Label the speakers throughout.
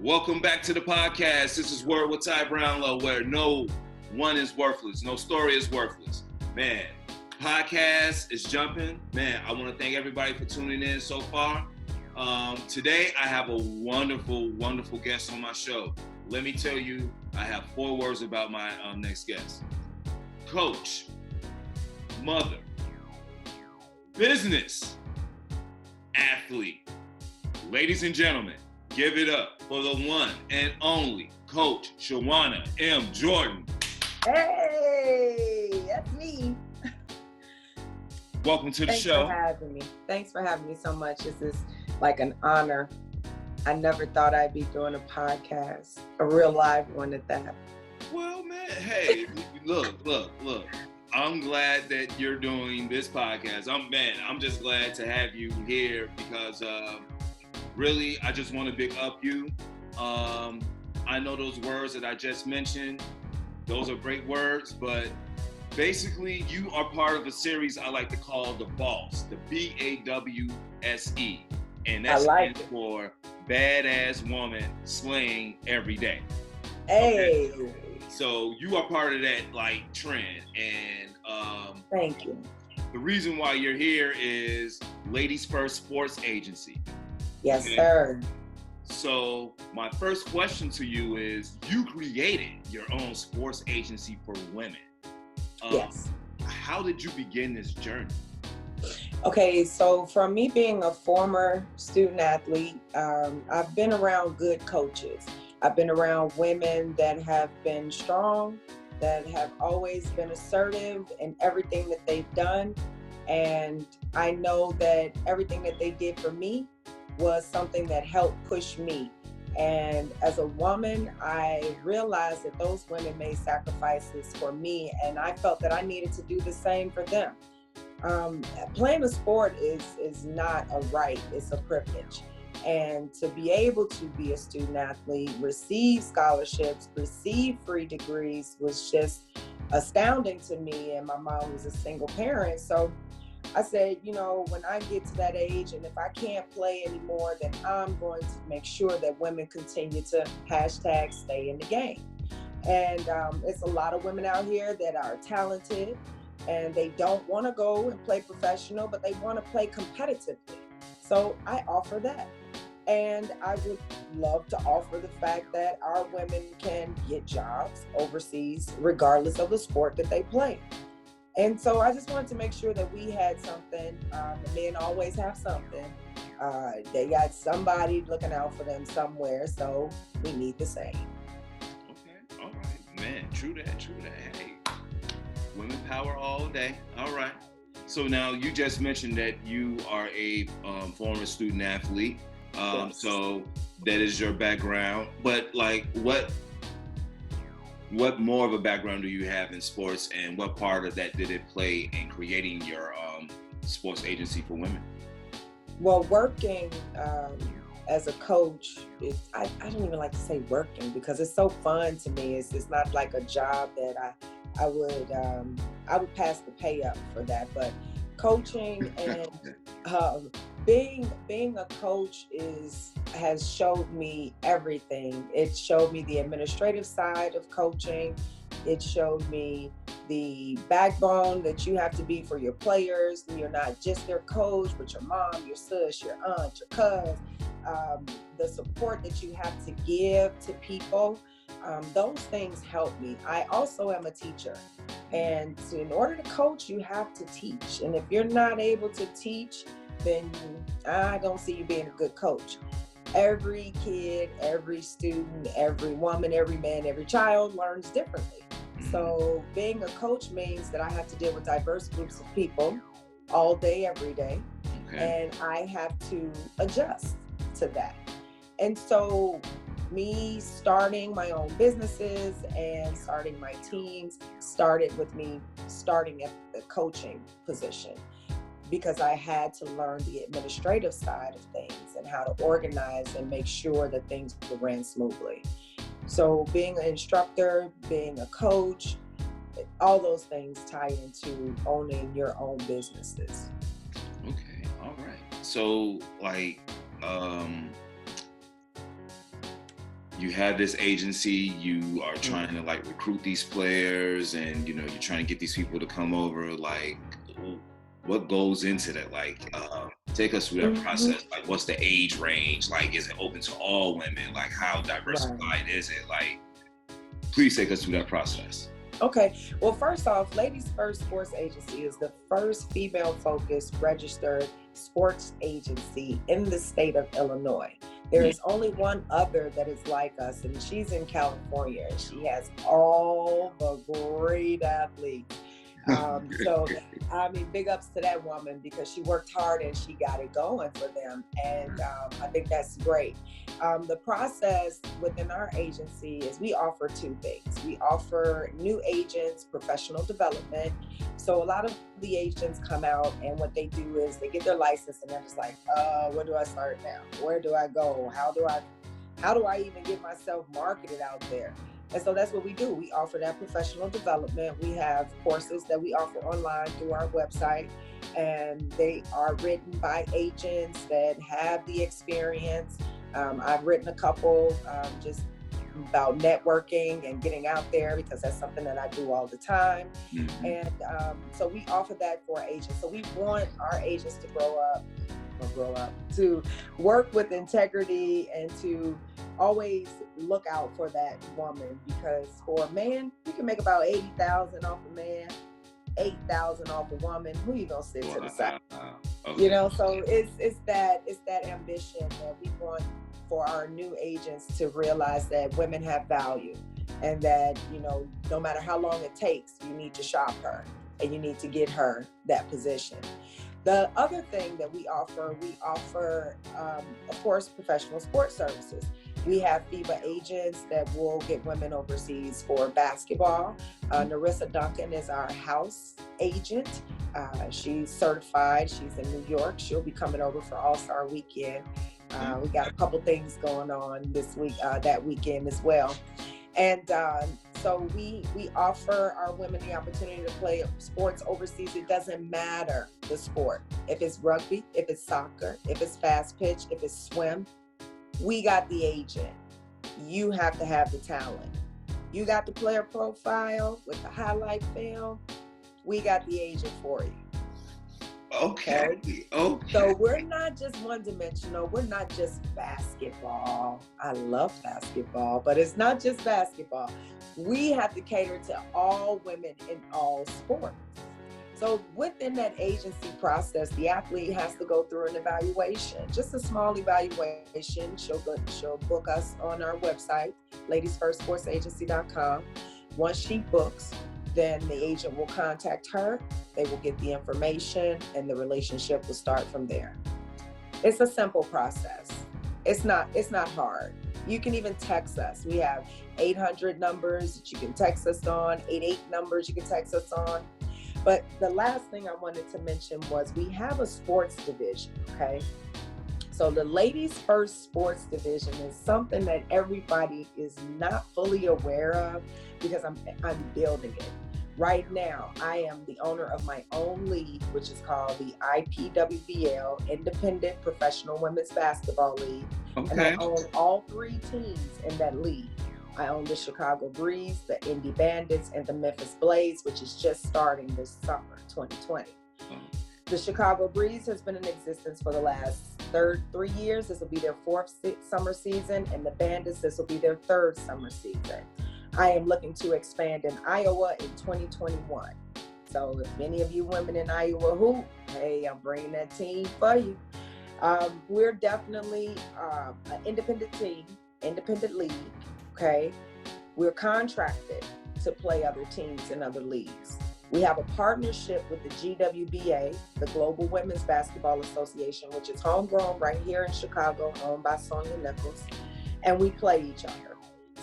Speaker 1: Welcome back to the podcast. This is Word with Brownlow, where no one is worthless, no story is worthless. Man, podcast is jumping. Man, I want to thank everybody for tuning in so far. Today, I have a wonderful, wonderful guest on my show. Let me tell you, I have 4 words about my next guest. Coach, mother, business, athlete. Ladies and gentlemen, give it up for the one and only Coach Shajaunna M. Jordan.
Speaker 2: Hey, that's me.
Speaker 1: Welcome to the show.
Speaker 2: Thanks for having me so much. This is like an honor. I never thought I'd be doing a podcast, a real live one at that.
Speaker 1: Well, man, hey, look. I'm glad that you're doing this podcast. I'm just glad to have you here because really, I just want to big up you. I know those words that I just mentioned, those are great words, but basically you are part of a series I like to call The Boss, the B-A-W-S-E. And that stands for Badass Woman Slaying Every Day.
Speaker 2: Hey.
Speaker 1: Okay? So you are part of that trend. And
Speaker 2: thank you.
Speaker 1: The reason why you're here is Ladies First Sports Agency.
Speaker 2: Yes, sir.
Speaker 1: So my first question to you is, you created your own sports agency for women.
Speaker 2: Yes.
Speaker 1: How did you begin this journey?
Speaker 2: Okay, so from me being a former student athlete, I've been around good coaches. I've been around women that have been strong, that have always been assertive in everything that they've done. And I know that everything that they did for me was something that helped push me. And as a woman, I realized that those women made sacrifices for me, and I felt that I needed to do the same for them. Playing a sport is not a right, it's a privilege. And to be able to be a student athlete, receive scholarships, receive free degrees was just astounding to me. And my mom was a single parent. So I said, when I get to that age and if I can't play anymore, then I'm going to make sure that women continue to #stay in the game. And it's a lot of women out here that are talented and they don't want to go and play professional, but they want to play competitively. So I offer that. And I would love to offer the fact that our women can get jobs overseas, regardless of the sport that they play. And so I just wanted to make sure that we had something. Men always have something. They got somebody looking out for them somewhere, so we need the same.
Speaker 1: Okay, all right, man, true that. Hey, women power all day. All right. So now you just mentioned that you are a former student athlete.
Speaker 2: Yes.
Speaker 1: So that is your background. But what more of a background do you have in sports, and what part of that did it play in creating your sports agency for women?
Speaker 2: Well, working as a coach, I don't even like to say working because it's so fun to me. It's not like a job that I would pass the pay up for that. But coaching and being a coach has showed me everything. It showed me the administrative side of coaching. It showed me the backbone that you have to be for your players. You're not just their coach, but your mom, your sis, your aunt, your cousin. The support that you have to give to people. Those things help me. I also am a teacher. And in order to coach, you have to teach. And if you're not able to teach, then I don't see you being a good coach. Every kid, every student, every woman, every man, every child learns differently. So being a coach means that I have to deal with diverse groups of people all day, every day. Okay. And I have to adjust to that. And so me starting my own businesses and starting my teams started with me starting at the coaching position, because I had to learn the administrative side of things and how to organize and make sure that things ran smoothly. So being an instructor, being a coach, all those things tie into owning your own businesses.
Speaker 1: Okay, all right. So you have this agency, you are trying to like recruit these players, and you're trying to get these people to come over. Like, what goes into that? Like, take us through that process. Like, what's the age range? Like, is it open to all women? Like, how diversified is it? Like, please take us through that process.
Speaker 2: Okay. Well, first off, Ladies First Sports Agency is the first female-focused registered sports agency in the state of Illinois. There is only one other that is like us, and she's in California. And she has all the great athletes. So, I mean, big ups to that woman, because she worked hard and she got it going for them. And I think that's great. The process within our agency is we offer two things. We offer new agents professional development. So a lot of the agents come out, and what they do is they get their license and they're just like, where do I start now? Where do I go? How do I even get myself marketed out there? And so that's what we do. We offer that professional development. We have courses that we offer online through our website, and they are written by agents that have the experience. I've written a couple just about networking and getting out there, because that's something that I do all the time. And so we offer that for our agents. So we want our agents to grow up, to work with integrity, and to always look out for that woman, because for a man, you can make about 80,000 off a man, 8,000 off a woman. Who you gonna sit to the side? Okay. So it's that ambition that we want for our new agents to realize that women have value, and that no matter how long it takes, you need to shop her and you need to get her that position. The other thing that we offer, of course, professional sports services. We have FIBA agents that will get women overseas for basketball. Narissa Duncan is our house agent. She's certified. She's in New York. She'll be coming over for All-Star Weekend. We got a couple things going on this week, that weekend as well. And so we offer our women the opportunity to play sports overseas. It doesn't matter the sport. If it's rugby, if it's soccer, if it's fast pitch, if it's swim, we got the agent. You have to have the talent. You got the player profile with the highlight film. We got the agent for you. Okay. So we're not just one-dimensional. We're not just basketball. I love basketball, but it's not just basketball. We have to cater to all women in all sports. So within that agency process, the athlete has to go through an evaluation, just a small evaluation. She'll book us on our website, ladiesfirstsportsagency.com. Once she books, then the agent will contact her. They will get the information, and the relationship will start from there. It's a simple process. It's not hard. You can even text us. We have 800 numbers that you can text us on, 88 numbers you can text us on. But the last thing I wanted to mention was we have a sports division, okay? So the Ladies First Sports Division is something that everybody is not fully aware of, because I'm building it. Right now, I am the owner of my own league, which is called the I.P.W.B.L, Independent Professional Women's Basketball League. Okay. And I own all 3 teams in that league. I own the Chicago Breeze, the Indy Bandits, and the Memphis Blaze, which is just starting this summer, 2020. The Chicago Breeze has been in existence for the last 3 years. This will be their 4th summer season, and the Bandits, this will be their 3rd summer season. I am looking to expand in Iowa in 2021. So if any of you women in Iowa hoop, hey, I'm bringing that team for you. We're definitely an independent team, independent league, okay? We're contracted to play other teams in other leagues. We have a partnership with the GWBA, the Global Women's Basketball Association, which is homegrown right here in Chicago, owned by Sonia Nichols, and we play each other.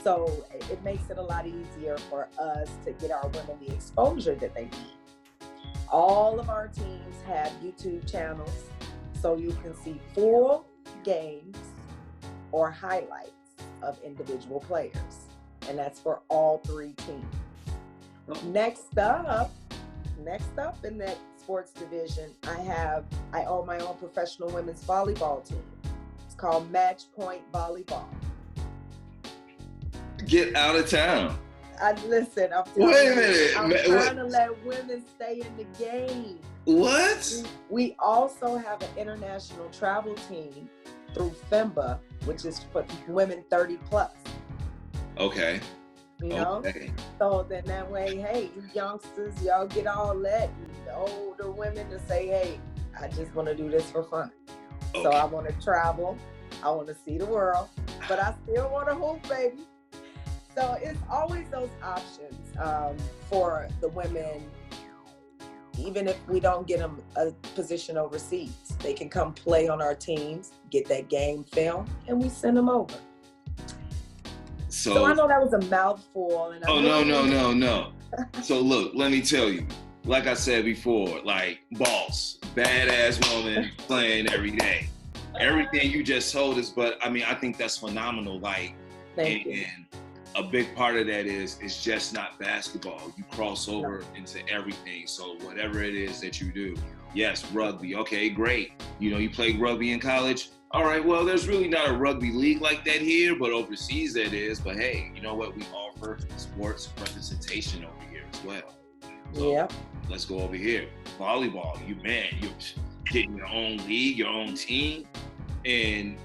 Speaker 2: So it makes it a lot easier for us to get our women the exposure that they need. All of our teams have YouTube channels, so you can see full games or highlights of individual players. And that's for all 3 teams. Next up in that sports division, I own my own professional women's volleyball team. It's called Match Point Volleyball.
Speaker 1: Get out of town.
Speaker 2: Listen, I'm
Speaker 1: Wait a
Speaker 2: telling you,
Speaker 1: minute.
Speaker 2: I'm
Speaker 1: Ma-
Speaker 2: trying to
Speaker 1: what?
Speaker 2: let women stay in the game.
Speaker 1: What?
Speaker 2: We also have an international travel team through FEMBA, which is for women 30 plus.
Speaker 1: Okay.
Speaker 2: You know?
Speaker 1: Okay.
Speaker 2: So then that way, hey, you youngsters, y'all get all that. And the older women to say, hey, I just want to do this for fun.
Speaker 1: Okay.
Speaker 2: So I want to travel. I want to see the world, but I still want to hoop, baby. So it's always those options for the women. Even if we don't get them a position overseas, they can come play on our teams, get that game film, and we send them over. So I know that was a mouthful. And
Speaker 1: No. So look, let me tell you, like I said before, like boss, badass woman playing every day. Everything you just told us, but I mean, I think that's phenomenal. Like,
Speaker 2: Thank you.
Speaker 1: A big part of that is it's just not basketball. You cross over into everything. So whatever it is that you do, yes, rugby. Okay, great. You know, you played rugby in college. All right, well, there's really not a rugby league like that here, but overseas that is. But hey, you know what? We offer sports representation over here as well. So
Speaker 2: yeah.
Speaker 1: Let's go over here. Volleyball, you're getting your own league, your own team, and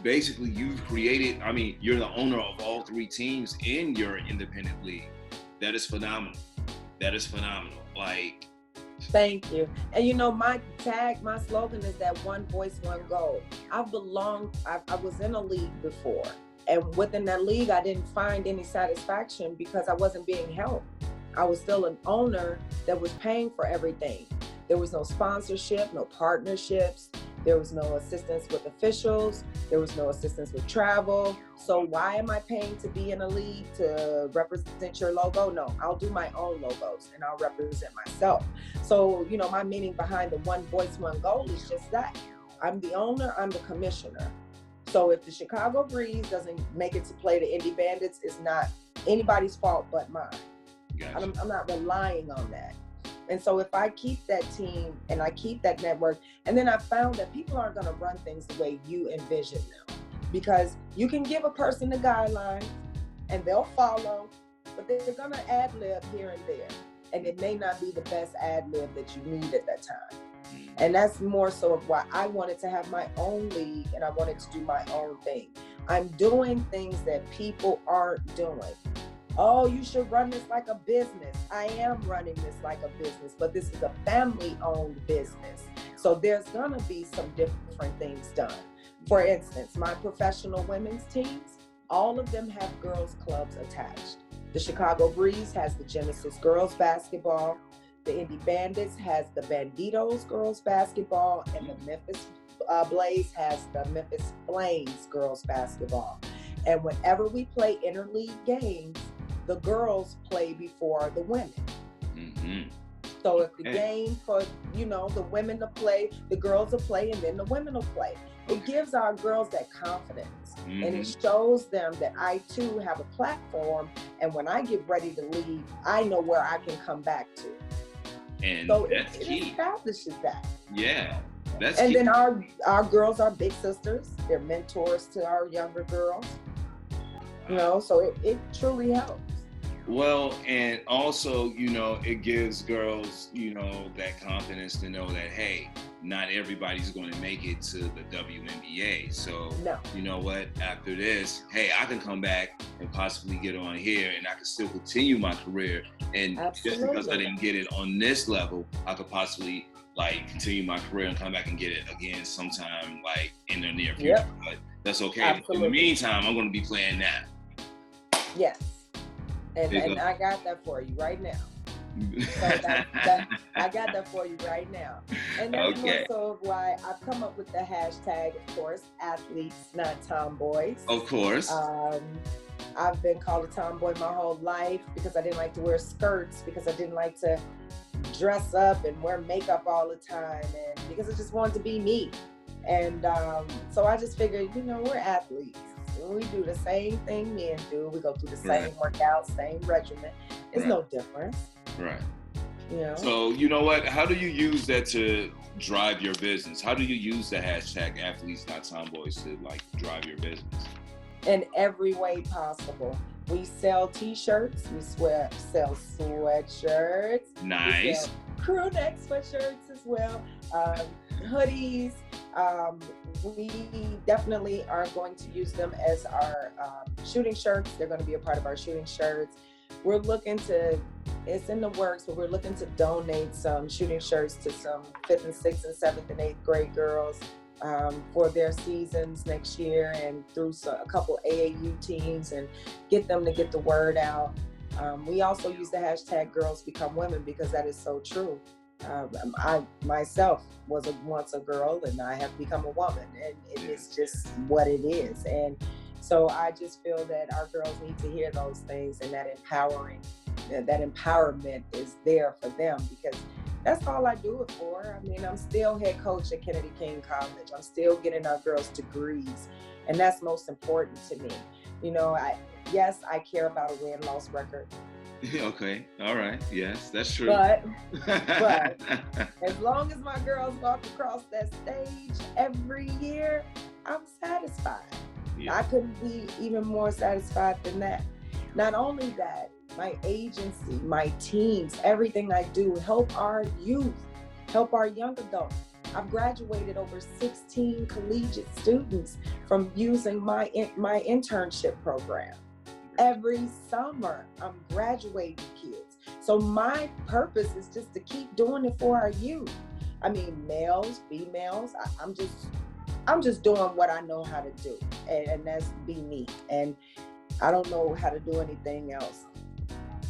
Speaker 1: basically you've created, I mean, you're the owner of all three teams in your independent league. That is phenomenal. Like,
Speaker 2: thank you. And you know, my slogan is that one voice, one goal. I was in a league before, and within that league, I didn't find any satisfaction because I wasn't being helped. I was still an owner that was paying for everything. There was no sponsorship, no partnerships. There was no assistance with officials. There was no assistance with travel. So why am I paying to be in a league to represent your logo? No, I'll do my own logos and I'll represent myself. So, you know, my meaning behind the one voice, one goal is just that. I'm the owner, I'm the commissioner. So if the Chicago Breeze doesn't make it to play the Indy Bandits, it's not anybody's fault but mine.
Speaker 1: gotcha.
Speaker 2: I'm not relying on that. And so if I keep that team and I keep that network, and then I found that people aren't going to run things the way you envision them, because you can give a person the guidelines and they'll follow, but they're going to ad lib here and there. And it may not be the best ad lib that you need at that time. And that's more so of why I wanted to have my own league and I wanted to do my own thing. I'm doing things that people aren't doing. Oh, you should run this like a business. I am running this like a business, but this is a family-owned business. So there's gonna be some different things done. For instance, my professional women's teams, all of them have girls clubs attached. The Chicago Breeze has the Genesis girls basketball. The Indy Bandits has the Banditos girls basketball, and the Memphis Blaze has the Memphis Flames girls basketball. And whenever we play interleague games, the girls play before the women.
Speaker 1: Mm-hmm.
Speaker 2: So if the game for, you know, the women to play, the girls will play, and then the women will play. It gives our girls that confidence, and it shows them that I too have a platform, and when I get ready to leave, I know where I can come back to.
Speaker 1: And
Speaker 2: so
Speaker 1: that's
Speaker 2: it
Speaker 1: key.
Speaker 2: Establishes that.
Speaker 1: Yeah, that's
Speaker 2: and
Speaker 1: key.
Speaker 2: Then our girls are big sisters. They're mentors to our younger girls. You know, so it truly helps.
Speaker 1: Well, and also, you know, it gives girls, you know, that confidence to know that, hey, not everybody's going to make it to the WNBA. So, You know what, after this, hey, I can come back and possibly get on here and I can still continue my career. And Just because I didn't get it on this level, I could possibly like continue my career and come back and get it again sometime like in the near future. Yep. But that's okay. Absolutely. In the meantime, I'm going to be playing now.
Speaker 2: Yes. And I got that for you right now. So I got that for you right now. And that's more so why I've come up with the hashtag, of course, athletes, not tomboys.
Speaker 1: Of course.
Speaker 2: I've been called a tomboy my whole life because I didn't like to wear skirts, because I didn't like to dress up and wear makeup all the time, and because I just wanted to be me. And so I just figured, you know, we're athletes. We do the same thing men do. We go through the same workout, same regimen. It's no difference.
Speaker 1: Right.
Speaker 2: You know?
Speaker 1: So, you know what? How do you use that to drive your business? How do you use the hashtag athletes, not tomboys to like drive your business?
Speaker 2: In every way possible. We sell t-shirts, sell sweatshirts,
Speaker 1: Nice.
Speaker 2: We sell crew neck sweatshirts as well, hoodies. We definitely are going to use them as our shooting shirts. They're going to be a part of our shooting shirts. We're looking to, it's in the works, but we're looking to donate some shooting shirts to some 5th and 6th and 7th and 8th grade girls for their seasons next year, and through a couple AAU teams, and get them to get the word out. We also use the hashtag Girls Become Women, because that is so true. I myself was once a girl, and I have become a woman, and it is just what it is. And so I just feel that our girls need to hear those things, and that empowerment is there for them, because that's all I do it for. I mean, I'm still head coach at Kennedy King College. I'm still getting our girls degrees, and that's most important to me. You know, yes, I care about a win-loss record.
Speaker 1: Okay, all right, yes, that's true.
Speaker 2: But as long as my girls walk across that stage every year, I'm satisfied. Yeah. I couldn't be even more satisfied than that. Not only that, my agency, my teams, everything I do, help our youth, help our young adults. I've graduated over 16 collegiate students from using my internship program. Every summer, I'm graduating kids. So my purpose is just to keep doing it for our youth. I mean, males, females, I'm just doing what I know how to do, and that's be me. And I don't know how to do anything else.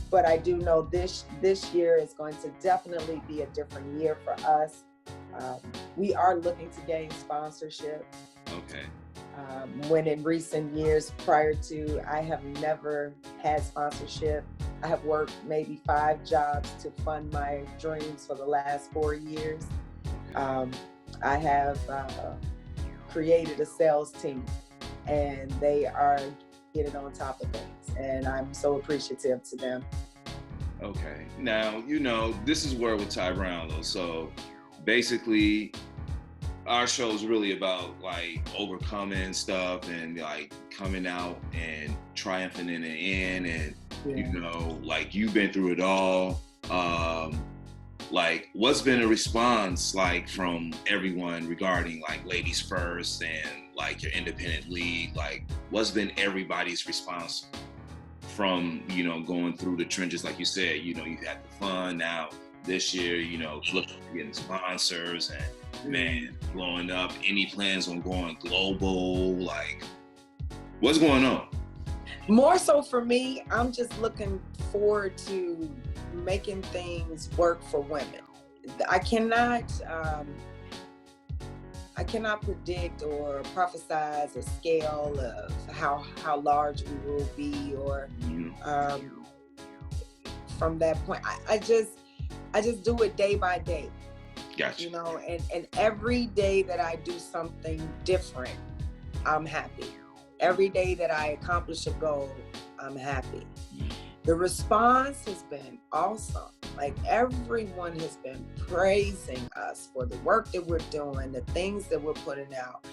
Speaker 2: But I do know this year is going to definitely be a different year for us. We are looking to gain sponsorship.
Speaker 1: Okay.
Speaker 2: When in recent years prior to, I have never had sponsorship. I have worked maybe 5 jobs to fund my dreams for the last 4 years. I have created a sales team, and they are getting on top of things, and I'm so appreciative to them.
Speaker 1: Okay, now, you know, this is Word with Ty Brownlow. So basically, our show is really about like overcoming stuff and like coming out and triumphing in the end. And, you know, like you've been through it all. Like, what's been a response like from everyone regarding like Ladies First and like your independent league? Like, what's been everybody's response from, you know, going through the trenches? Like you said, you know, you had the fun. Now this year, you know, looking at getting sponsors and man, blowing up. Any plans on going global? Like, what's going on?
Speaker 2: More so for me, I'm just looking forward to making things work for women. I cannot predict or prophesize a scale of how large we will be, or from that point. I just do it day by day.
Speaker 1: Gotcha.
Speaker 2: You know, and every day that I do something different, I'm happy. Every day that I accomplish a goal, I'm happy. The response has been awesome. Like, everyone has been praising us for the work that we're doing, the things that we're putting out.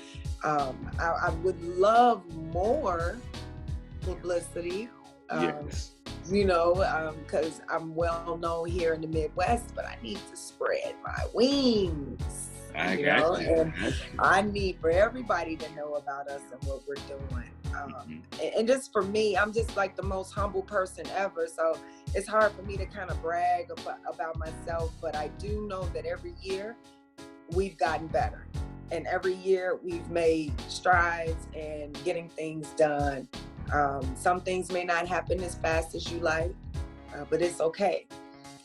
Speaker 2: I would love more publicity.
Speaker 1: Yes.
Speaker 2: You know, because I'm well known here in the Midwest, but I need to spread my wings.
Speaker 1: I got you.
Speaker 2: And I need for everybody to know about us and what we're doing. And just for me, I'm just like the most humble person ever. So it's hard for me to kind of brag about myself, but I do know that every year we've gotten better. And every year we've made strides in getting things done. Some things may not happen as fast as you like, but it's okay.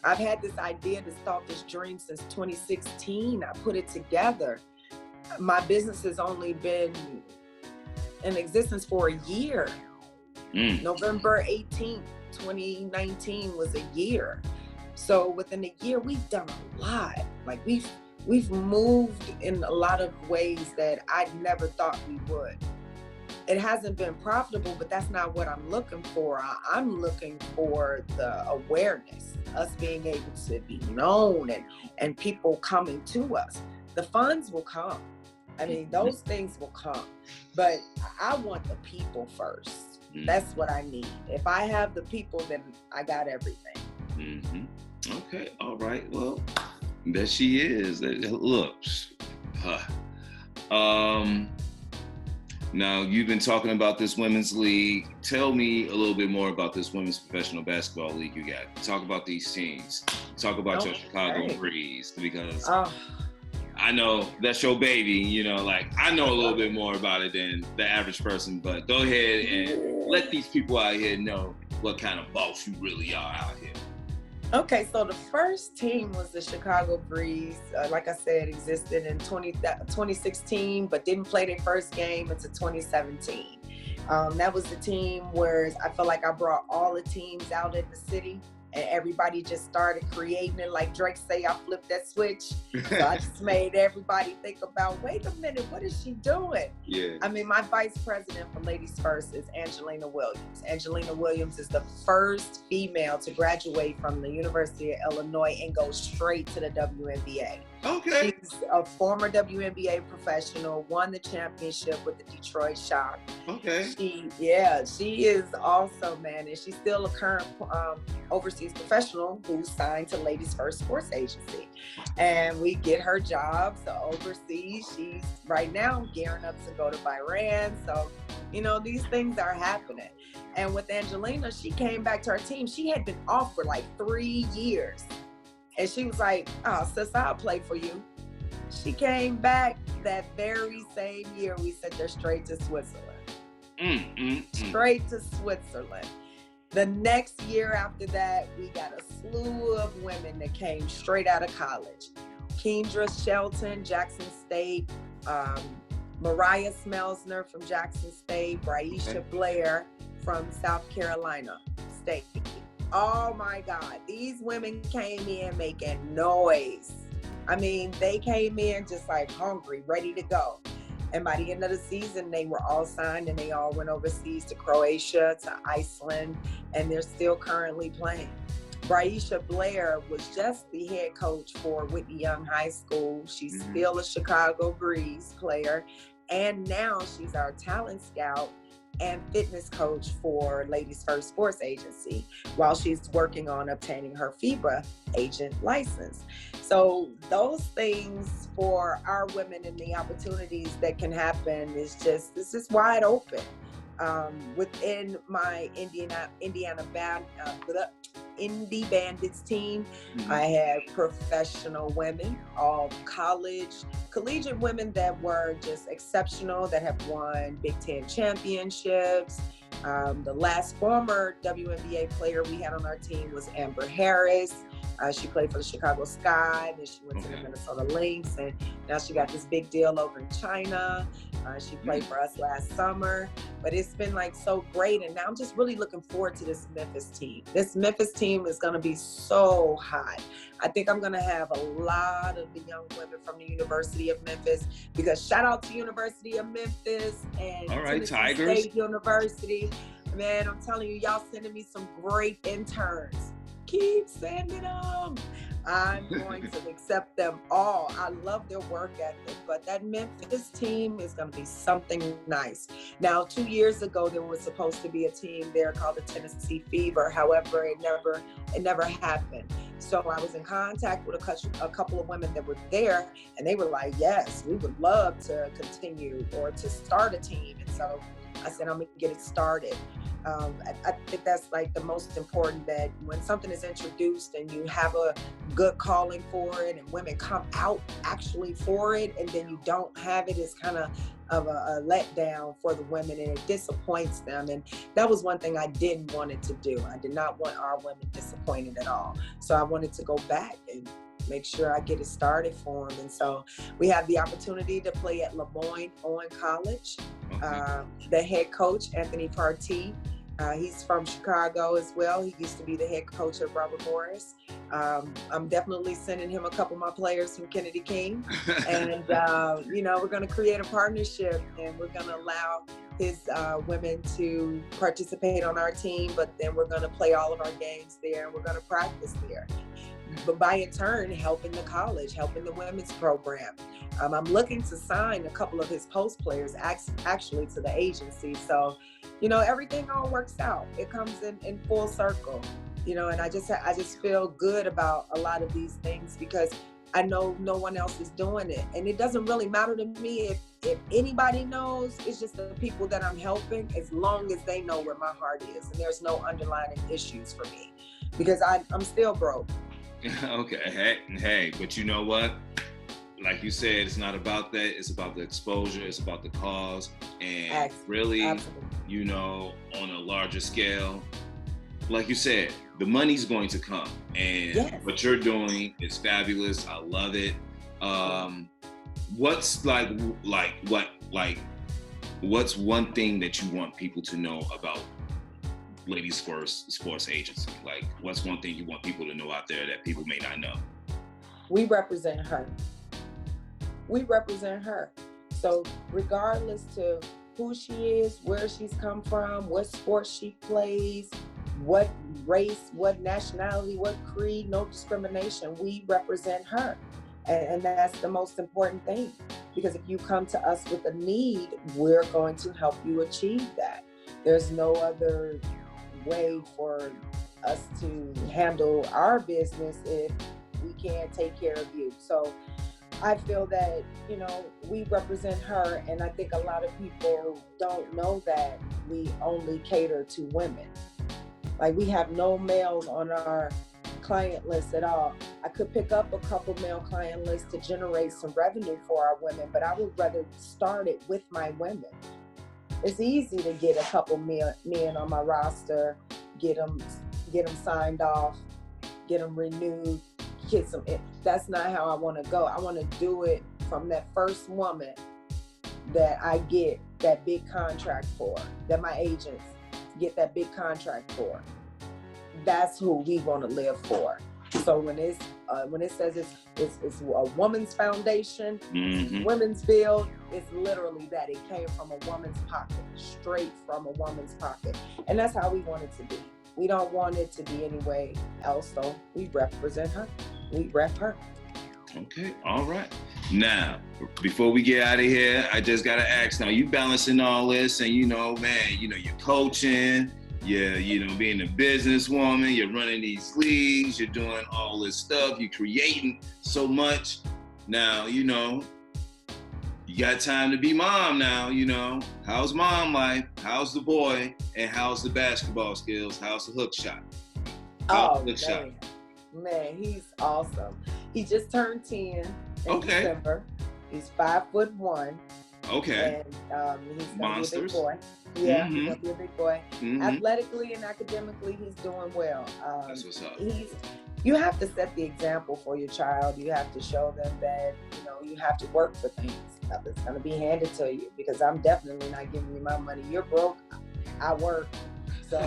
Speaker 2: I've had this idea, this thought, this dream since 2016. I put it together. My business has only been in existence for a year. November 18th, 2019 was a year. So within a year, we've done a lot. Like, we've moved in a lot of ways that I never thought we would. It hasn't been profitable, but that's not what I'm looking for. I'm looking for the awareness, us being able to be known, and people coming to us. The funds will come. I mean, those things will come, but I want the people first. That's what I need. If I have the people, then I got everything.
Speaker 1: Okay, all right. Well, there she is. Look, now you've been talking about this women's league. Tell me a little bit more about this women's professional basketball league you got. Talk about these teams. Talk about your Chicago Breeze, because I know that's your baby. You know, like I know a little bit more about it than the average person. But go ahead and let these people out here know what kind of boss you really are out here.
Speaker 2: Okay, so the first team was the Chicago Breeze. Like I said, existed in 2016, but didn't play their first game until 2017. That was the team where I felt like I brought all the teams out in the city, and everybody just started creating it. Like Drake say, I flipped that switch. So I just made everybody think about, wait a minute, what is she doing?
Speaker 1: Yeah.
Speaker 2: I mean, my vice president for Ladies First is Angelina Williams. Angelina Williams is the first female to graduate from the University of Illinois and go straight to the WNBA.
Speaker 1: Okay.
Speaker 2: She's a former WNBA professional, won the championship with the Detroit Shock.
Speaker 1: Okay.
Speaker 2: She is also, man, and she's still a current overseas professional who's signed to Ladies First Sports Agency. And we get her jobs overseas. She's right now gearing up to go to Bahrain. So, you know, these things are happening. And with Angelina, she came back to our team. She had been off for like 3 years. And she was like, oh, sis, I'll play for you. She came back that very same year. We sent her straight to Switzerland. Straight to Switzerland. The next year after that, we got a slew of women that came straight out of college. Kendra Shelton, Jackson State, Mariah Smelsner from Jackson State, Braisha Blair from South Carolina State. Oh my God, these women came in making noise. I mean, they came in just like hungry, ready to go. And by the end of the season, they were all signed and they all went overseas to Croatia, to Iceland, and they're still currently playing. Braisha Blair was just the head coach for Whitney Young High School. She's still a Chicago Breeze player. And now she's our talent scout and fitness coach for Ladies First Sports Agency while she's working on obtaining her FIBA agent license. So those things for our women and the opportunities that can happen is just wide open. Within my Indy Bandits team, I have professional women, all collegiate women that were just exceptional, that have won Big Ten championships. The last former WNBA player we had on our team was Amber Harris. She played for the Chicago Sky, then she went to the Minnesota Lynx, and now she got this big deal over in China. She played for us last summer, but it's been like so great, and now I'm just really looking forward to this Memphis team. This Memphis team is going to be so hot. I think I'm going to have a lot of the young women from the University of Memphis, because shout out to University of Memphis and Tennessee State University. Man, I'm telling you, y'all sending me some great interns. Keep sending them. I'm going to accept them all. I love their work ethic, but that Memphis team is going to be something nice. Now, 2 years ago, there was supposed to be a team there called the Tennessee Fever. However, it never happened. So I was in contact with a couple of women that were there, and they were like, yes, we would love to continue or to start a team. And so I said, I'm going to get it started. I think that's like the most important, that when something is introduced and you have a good calling for it and women come out actually for it, and then you don't have it, it's kind of a letdown for the women, and it disappoints them. And that was one thing I didn't want it to do. I did not want our women disappointed at all. So I wanted to go back and make sure I get it started for them. And so we have the opportunity to play at LeMoyne-Owen College. The head coach, Anthony Partee, he's from Chicago as well. He used to be the head coach at Robert Morris. I'm definitely sending him a couple of my players from Kennedy King. And, we're going to create a partnership, and we're going to allow his women to participate on our team, but then we're going to play all of our games there, and we're going to practice there. but by in turn, helping the college, helping the women's program. I'm looking to sign a couple of his post players actually to the agency. So, everything all works out. It comes in full circle, and I just feel good about a lot of these things because I know no one else is doing it. And it doesn't really matter to me if anybody knows. It's just the people that I'm helping, as long as they know where my heart is and there's no underlying issues for me, because I'm still broke.
Speaker 1: Okay, hey, but you know what? Like you said, it's not about that. It's about the exposure. It's about the cause. And really,
Speaker 2: Absolutely.
Speaker 1: On a larger scale, like you said, the money's going to come. And
Speaker 2: Yes.
Speaker 1: what you're doing is fabulous. I love it. What's what's one thing that you want people to know about Ladies First Sports Agency? Like, what's one thing you want people to know out there that people may not know?
Speaker 2: We represent her. We represent her. So regardless to who she is, where she's come from, what sport she plays, what race, what nationality, what creed, no discrimination, we represent her. And that's the most important thing. Because if you come to us with a need, we're going to help you achieve that. There's no other way for us to handle our business if we can't take care of you. So I feel that, we represent her, and I think a lot of people don't know that we only cater to women. Like, we have no males on our client list at all. I could pick up a couple male client lists to generate some revenue for our women, but I would rather start it with my women. It's easy to get a couple men on my roster, get them signed off, get them renewed, get some. That's not how I want to go. I want to do it from that first woman that I get that big contract for, that my agents get that big contract for. That's who we want to live for. So when it says it's a woman's foundation,
Speaker 1: Mm-hmm.
Speaker 2: women's field, it's literally that. It came from a woman's pocket, straight from a woman's pocket. And that's how we want it to be. We don't want it to be any way else, though. We represent her. We rep her.
Speaker 1: Okay, all right. Now, before we get out of here, I just gotta ask. Now, you balancing all this, and you're coaching, you're being a businesswoman, you're running these leagues, you're doing all this stuff, you're creating so much. Now, you got time to be mom now. How's mom life? How's the boy? And how's the basketball skills? How's the hook shot?
Speaker 2: Man, he's awesome. He just turned 10 in December. He's 5'1".
Speaker 1: Okay.
Speaker 2: And he's gonna be a big boy. Yeah, he's gonna be a big boy. Mm-hmm. Athletically and academically, he's doing well.
Speaker 1: That's what's up.
Speaker 2: You have to set the example for your child. You have to show them that you have to work for things. Nothing's gonna be handed to you, because I'm definitely not giving you my money. You're broke. I work. So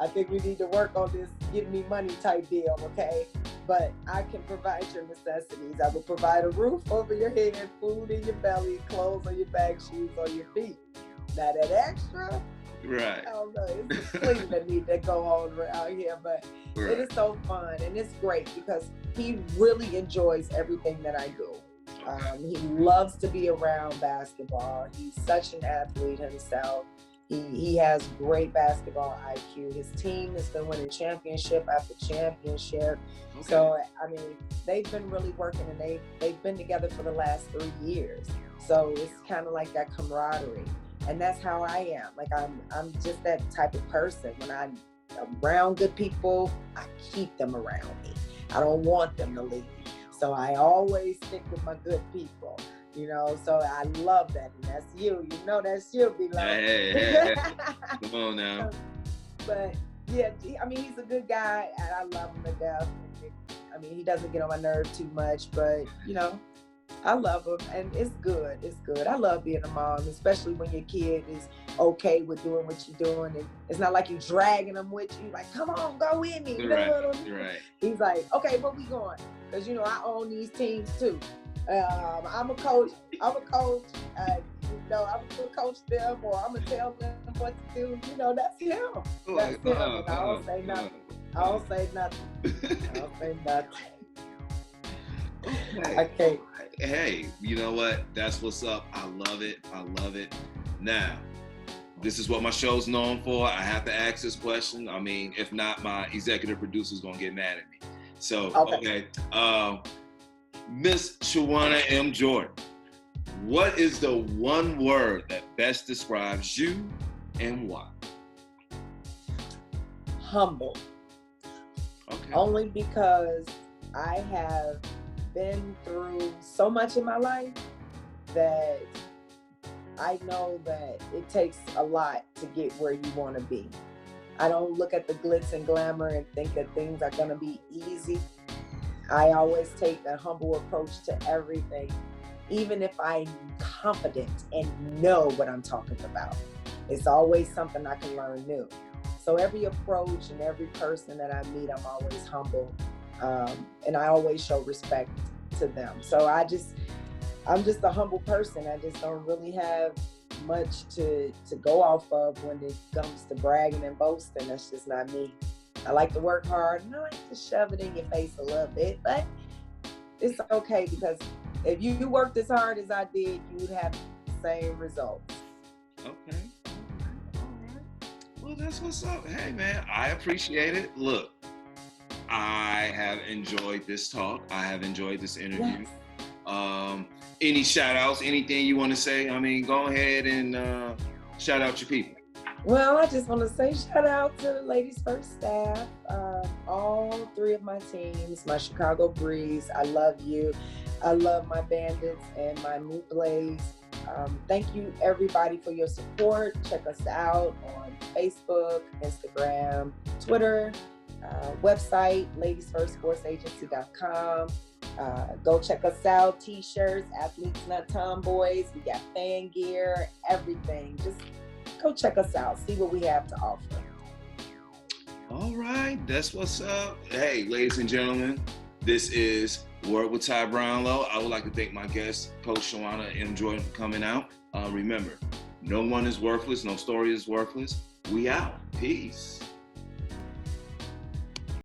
Speaker 2: I think we need to work on this give me money type deal, okay? But I can provide your necessities. I will provide a roof over your head, food in your belly, clothes on your back, shoes on your feet. Now that extra,
Speaker 1: right?
Speaker 2: I don't know. It's a thing that need to go on around here, but right. It is so fun and it's great because he really enjoys everything that I do. He loves to be around basketball. He's such an athlete himself. He has great basketball IQ. His team has been winning championship after championship. Okay. So, they've been really working, and they've been together for the last 3 years. So it's kind of like that camaraderie. And that's how I am. Like, I'm just that type of person. When I'm around good people, I keep them around me. I don't want them to leave. So I always stick with my good people. So I love that, and that's you. That's you, Below.
Speaker 1: Hey. Come on now.
Speaker 2: But yeah, he's a good guy, and I love him to death. He doesn't get on my nerve too much, but I love him, and it's good. It's good. I love being a mom, especially when your kid is okay with doing what you're doing, and it's not like you dragging them with you. Like, come on, go with me.
Speaker 1: Right.
Speaker 2: He's like, okay, where we going? Because I own these teams too. I'm a coach. I'm gonna coach them, or I'm gonna tell them what to do. That's him. That's him. And I don't say nothing. I'll say nothing. I'll say nothing.
Speaker 1: Okay.
Speaker 2: Okay.
Speaker 1: Hey, you know what? That's what's up. I love it. Now, this is what my show's known for. I have to ask this question. I mean, if not, my executive producer's gonna get mad at me. So, okay. Miss Shajaunna M. Jordan, what is the one word that best describes you and why?
Speaker 2: Humble.
Speaker 1: Okay.
Speaker 2: Only because I have been through so much in my life that I know that it takes a lot to get where you want to be. I don't look at the glitz and glamour and think that things are going to be easy. I always take a humble approach to everything, even if I'm confident and know what I'm talking about. It's always something I can learn new. So every approach and every person that I meet, I'm always humble, and I always show respect to them. So I'm just a humble person. I just don't really have much to go off of when it comes to bragging and boasting. That's just not me. I like to work hard and I like to shove it in your face a little bit, but it's okay because if you worked as hard as I did, you would have the same results.
Speaker 1: Okay. All right. Well, that's what's up. Hey, man, I appreciate it. Look, I have enjoyed this talk. I have enjoyed this interview. Yes. Any shout outs, anything you want to say? I mean, go ahead and shout out your people.
Speaker 2: Well, I just want to say shout out to the Ladies First staff, all three of my teams, my Chicago Breeze, I love you. I love my Bandits and my New Blaze. Thank you everybody for your support. Check us out on Facebook, Instagram, Twitter, website, ladiesfirstsportsagency.com. Go check us out, t-shirts, Athletes Not Tomboys. We got fan gear, everything. Just go check us out, see what we have to offer.
Speaker 1: All right, that's what's up. Hey, ladies and gentlemen, this is Word with Ty Brownlow. I would like to thank my guest, Coach Shajaunna M. Jordan, for coming out. Remember, no one is worthless, no story is worthless. We out. Peace.